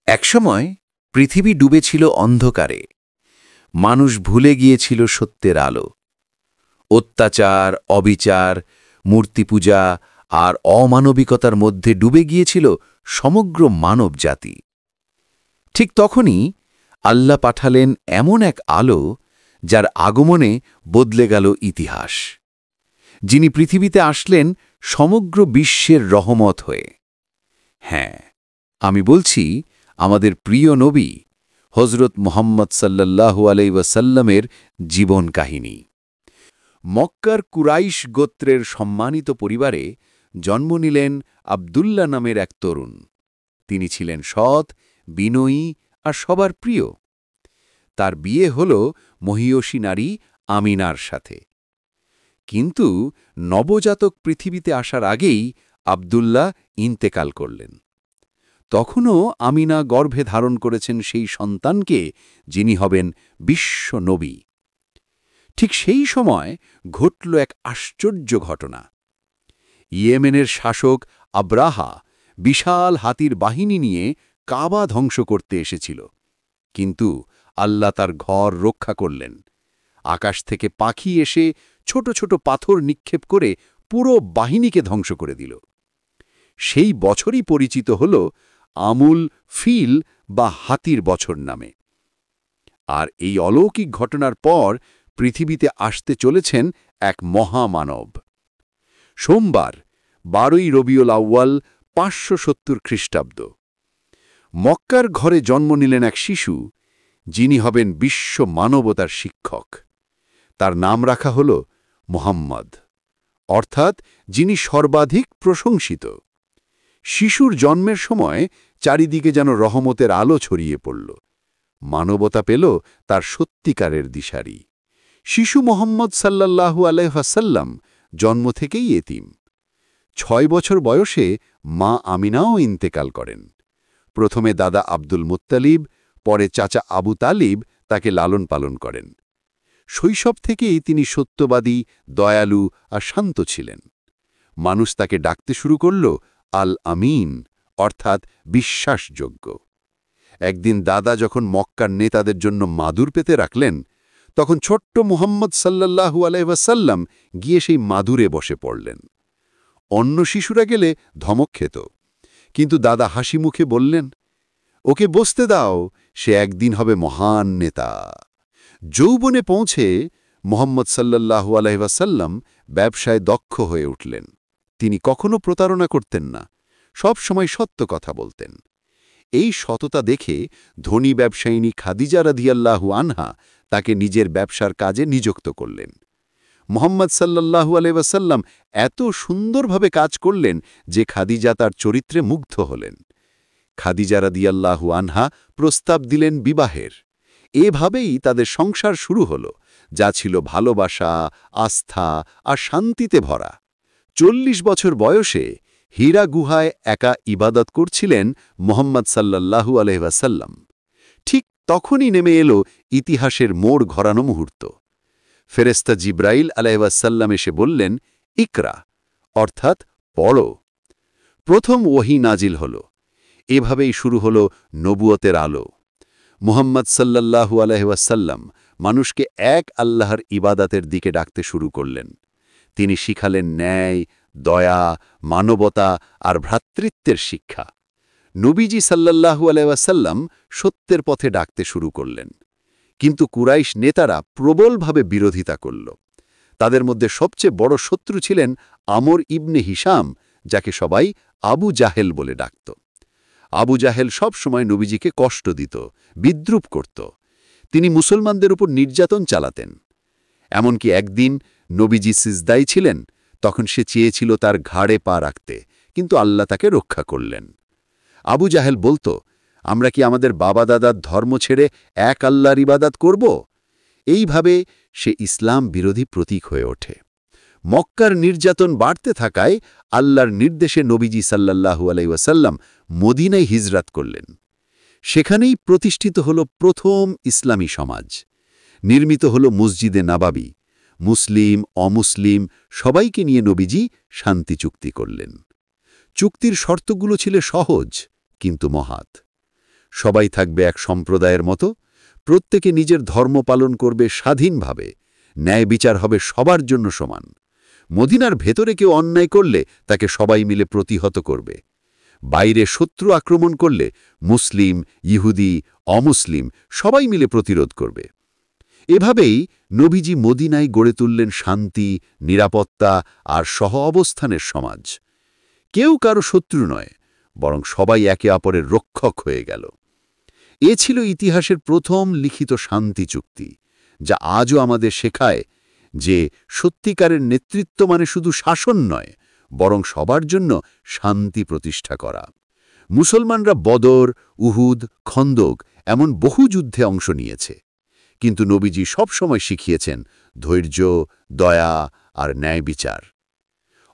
একসময় পৃথিবী ডুবেছিল অন্ধকারে। মানুষ ভুলে গিয়েছিল সত্যের আলো। অত্যাচার, অবিচার, মূর্তিপূজা আর অমানবিকতার মধ্যে ডুবে গিয়েছিল সমগ্র মানবজাতি। ঠিক তখনই আল্লাহ পাঠালেন এমন এক আলো, যার আগমনে বদলে গেল ইতিহাস। যিনি পৃথিবীতে আসলেন সমগ্র বিশ্বের রহমত হয়ে। হ্যাঁ, আমি বলছি আমাদের প্রিয় নবী হযরত মুহাম্মদ সাল্লাল্লাহু আলাইহি ওয়াসাল্লামের জীবন কাহিনী। মক্কার কুরাইশ গোত্রের সম্মানিত পরিবারে জন্ম নিলেন আব্দুল্লাহ নামের এক তরুণ। তিনি ছিলেন সৎ, বিনয়ী আর সবার প্রিয়। তার বিয়ে হল মহিয়সী নারী আমিনার সাথে। কিন্তু নবজাতক পৃথিবীতে আসার আগেই আব্দুল্লাহ ইন্তেকাল করলেন। তখনও আমিনা গর্ভে ধারণ করেছেন সেই সন্তানকে, যিনি হবেন বিশ্ব নবী। ঠিক সেই সময় ঘটল এক আশ্চর্য ঘটনা। ইয়েমেনের শাসক আব্রাহা বিশাল হাতির বাহিনী নিয়ে কাবা ধ্বংস করতে এসেছিল। কিন্তু আল্লাহ তার ঘর রক্ষা করলেন। আকাশ থেকে পাখি এসে ছোট ছোট পাথর নিক্ষেপ করে পুরো বাহিনীকে ধ্বংস করে দিল। সেই বছরই পরিচিত হল আমুল ফিল বা হাতির বছর নামে। আর এই অলৌকিক ঘটনার পর পৃথিবীতে আসতে চলেছেন এক মহামানব। সোমবার 12ই রবিউল আউয়াল 570 খ্রিস্টাব্দ মক্কার ঘরে জন্ম নিলেন এক শিশু, যিনি হবেন বিশ্ব মানবতার শিক্ষক। তার নাম রাখা হল মুহাম্মদ, অর্থাৎ যিনি সর্বাধিক প্রশংসিত। শিশুর জন্মের সময় চারিদিকে যেন রহমতের আলো ছড়িয়ে পড়ল। মানবতা পেল তার সত্যিকারের দিশারি। শিশু মুহাম্মদ সাল্লাল্লাহু আলাইহি ওয়াসাল্লাম জন্ম থেকেই এতিম। 6 বছর বয়সে মা আমিনাও ইন্তেকাল করেন। প্রথমে দাদা আব্দুল মুত্তালিব, পরে চাচা আবু তালিব তাকে লালন পালন করেন। শৈশব থেকেই তিনি সত্যবাদী, দয়ালু আর শান্ত ছিলেন। মানুষ তাকে ডাকতে শুরু করল আল আমিন, অর্থাৎ বিশ্বাসযোগ্য। একদিন দাদা যখন মক্কার নেতাদের জন্য মাদুর পেতে রাখলেন, তখন ছোট্ট মুহাম্মদ সাল্লাল্লাহু আলাইহি ওয়াসাল্লাম গিয়ে সেই মাদুরে বসে পড়লেন। অন্য শিশুরা গেলে ধমক খেত, কিন্তু দাদা হাসি মুখে বললেন, ওকে বসতে দাও, সে একদিন হবে মহান নেতা। যৌবনে পৌঁছে মুহাম্মদ সাল্লাল্লাহু আলাইহি ওয়াসাল্লাম ব্যবসায় দক্ষ হয়ে উঠলেন। তিনি কখনো প্রতারণা করতেন না, সব সময় সত্য কথা বলতেন। এই সততা দেখে ধনী ব্যবসায়িনী খাদিজা রাদিয়াল্লাহু আনহা তাকে নিজের ব্যবসার কাজে নিযুক্ত করলেন। মুহাম্মদ সাল্লাল্লাহু আলাইহি ওয়াসাল্লাম এত সুন্দরভাবে কাজ করলেন যে খাদিজা তার চরিত্রে মুগ্ধ হলেন। খাদিজা রাদিয়াল্লাহু আনহা প্রস্তাব দিলেন বিবাহের। এভাবেই তাদের সংসার শুরু হল, যা ছিল ভালোবাসা, আস্থা আর শান্তিতে ভরা। 40 বছর বয়সে হীরা গুহায় একা ইবাদত করছিলেন মুহাম্মদ সাল্লাল্লাহু আলাইহি ওয়াসাল্লাম। ঠিক তখনই নেমে এলো ইতিহাসের মোড় ঘোরানো মুহূর্ত। ফেরেশতা জিব্রাইল আলাইহিস সালাম এসে বললেন, ইকরা, অর্থাৎ পড়ো। প্রথম ওহী নাজিল হল। এভাবেই শুরু হল নবুয়তের আলো। মুহাম্মদ সাল্লাল্লাহু আলাইহি ওয়াসাল্লাম মানুষকে এক আল্লাহর ইবাদতের দিকে ডাকতে শুরু করলেন। তিনি শিখালেন ন্যায়, দয়া, মানবতা আর ভ্রাতৃত্বের শিক্ষা। নবীজি সাল্লাল্লাহু আলাইহি ওয়াসাল্লাম সত্যের পথে ডাকতে শুরু করলেন। কিন্তু কুরাইশ নেতারা প্রবলভাবে বিরোধিতা করল। তাদের মধ্যে সবচেয়ে বড় শত্রু ছিলেন আমর ইবনে হিশাম, যাকে সবাই আবু জাহেল বলে ডাকত। আবু জাহেল সব সময় নবীজিকে কষ্ট দিত, বিদ্রূপ করত। তিনি মুসলমানদের উপর নির্যাতন চালাতেন। এমনকি একদিন নবীজি সিজদায় ছিলেন, তখন সে চেয়েছিল তার ঘাড়ে পা রাখতে, কিন্তু আল্লাহ তাকে রক্ষা করলেন। আবু জাহেল বলত, আমরা কি আমাদের বাবা দাদার ধর্ম ছেড়ে এক আল্লাহর ইবাদত করব? এইভাবে সে ইসলাম বিরোধী প্রতীক হয়ে ওঠে। মক্কার নির্যাতন বাড়তে থাকায় আল্লাহর নির্দেশে নবীজি সাল্লাল্লাহু আলাইহি ওয়াসাল্লাম মদিনায় হিজরত করলেন। সেখানেই প্রতিষ্ঠিত হল প্রথম ইসলামী সমাজ। নির্মিত হল মসজিদে নাবাবী। মুসলিম, অমুসলিম সবাইকে নিয়ে নবীজি শান্তি চুক্তি করলেন। চুক্তির শর্তগুলো ছিল সহজ কিন্তু মহৎ। সবাই থাকবে এক সম্প্রদায়ের মতো, প্রত্যেকে নিজের ধর্ম পালন করবে স্বাধীনভাবে, ন্যায় বিচার হবে সবার জন্য সমান। মদিনার ভেতরে কেউ অন্যায় করলে তাকে সবাই মিলে প্রতিহত করবে। বাইরে শত্রু আক্রমণ করলে মুসলিম, ইহুদি, অমুসলিম সবাই মিলে প্রতিরোধ করবে। এভাবেই নবীজি মদিনায় গড়ে তুললেন শান্তি, নিরাপত্তা আর সহ অবস্থানের সমাজ। কেউ কারো শত্রু নয়, বরং সবাই একে অপরের রক্ষক হয়ে গেল। এ ছিল ইতিহাসের প্রথম লিখিত শান্তি চুক্তি, যা আজও আমাদের শেখায় যে সত্যিকারের নেতৃত্ব মানে শুধু শাসন নয়, বরং সবার জন্য শান্তি প্রতিষ্ঠা করা। মুসলমানরা বদর, উহুদ, খন্দক এমন বহু যুদ্ধে অংশ নিয়েছে, কিন্তু নবীজি সবসময় শিখিয়েছেন ধৈর্য, দয়া আর ন্যায় বিচার।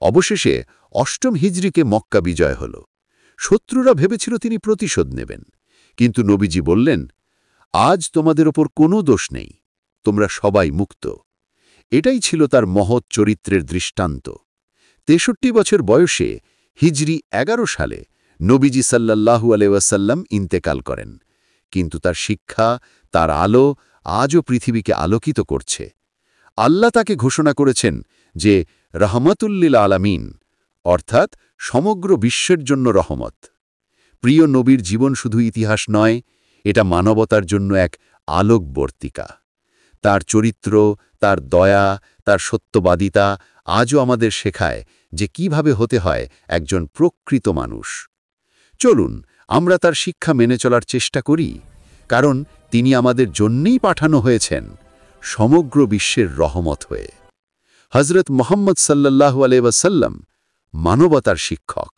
অবশেষে অষ্টম হিজরিকে মক্কা বিজয় হল। শত্রুরা ভেবেছিল তিনি প্রতিশোধ নেবেন, কিন্তু নবীজি বললেন, আজ তোমাদের ওপর কোনো দোষ নেই, তোমরা সবাই মুক্ত। এটাই ছিল তার মহৎ চরিত্রের দৃষ্টান্ত। ৬৩ বছর বয়সে হিজরি ১১ সালে নবীজি সাল্লাল্লাহু আলাইহি ওয়াসাল্লাম ইন্তেকাল করেন, কিন্তু তার শিক্ষা, তার আলো আজও পৃথিবীকে আলোকিত করছে। আল্লাহ তাকে ঘোষণা করেছেন যে রহমতুল্লিল আলামিন, অর্থাৎ সমগ্র বিশ্বের জন্য রহমত। প্রিয় নবীর জীবন শুধু ইতিহাস নয়, এটা মানবতার জন্য এক আলোকবর্তিকা। তার চরিত্র, তার দয়া, তার সত্যবাদিতা আজও আমাদের শেখায় যে কিভাবে হতে হয় একজন প্রকৃত মানুষ। চলুন আমরা তার শিক্ষা মেনে চলার চেষ্টা করি, কারণ তিনি আমাদের জন্যই পাঠানো হয়েছেন সমগ্র বিশ্বের রহমত হয়ে। হযরত মুহাম্মদ সাল্লাল্লাহু আলাইহি ওয়াসাল্লাম মানবতার শিক্ষক।